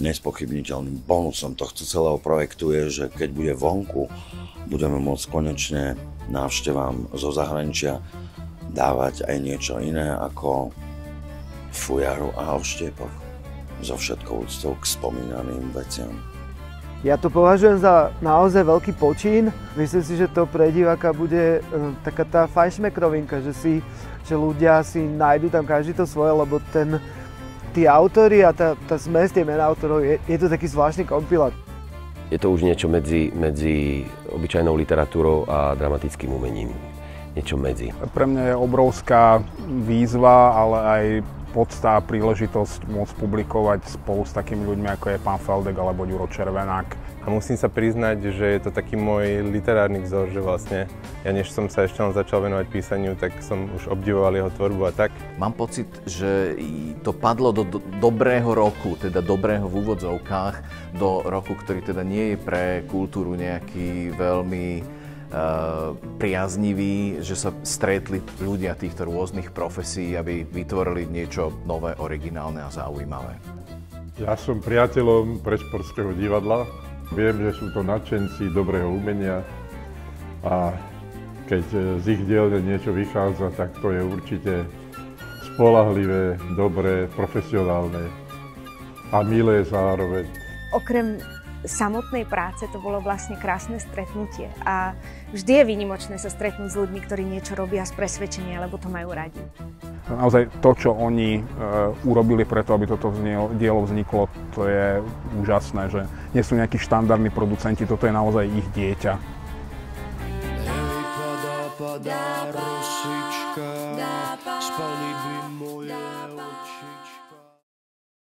nespochybniteľným bonusom tohto celého projektu je, že keď bude vonku, budeme môcť konečne návštevám zo zahraničia dávať aj niečo iné ako fujaru a ovštiepok. So všetkou úctou k spomínaným veciam. Ja to považujem za naozaj veľký počín. Myslím si, že to pre diváka bude taká tá fajnšmekrovinka, že ľudia si nájdu tam každý to svoje, lebo tí autori a tá zmes tie mená autorov, je to taký zvláštny kompilát. Je to už niečo medzi obyčajnou literatúrou a dramatickým umením. Niečo medzi. Pre mňa je obrovská výzva, ale aj podsta a príležitosť môcť publikovať spolu s takými ľuďmi, ako je pán Feldek alebo Ďuro Červenák. A musím sa priznať, že je to taký môj literárny vzor, že vlastne ja než som sa ešte len začal venovať písaniu, tak som už obdivoval jeho tvorbu a tak. Mám pocit, že to padlo do dobrého roku, teda dobrého v úvodzovkách, do roku, ktorý teda nie je pre kultúru nejaký veľmi priaznivý, že sa stretli ľudia týchto rôznych profesí, aby vytvorili niečo nové, originálne a zaujímavé. Ja som priateľom Prešporského divadla. Viem, že sú to nadšenci dobrého umenia a keď z ich dielne niečo vychádza, tak to je určite spoľahlivé, dobré, profesionálne a milé zároveň. Okrem samotnej práce to bolo vlastne krásne stretnutie a vždy je výnimočné sa stretnúť s ľuďmi, ktorí niečo robia z presvedčenia, lebo to majú radi. Naozaj to, čo oni urobili preto, aby toto dielo vzniklo, to je úžasné, že nie sú nejakí štandardní producenti, toto je naozaj ich dieťa. Hej, padá rosička, spali by moje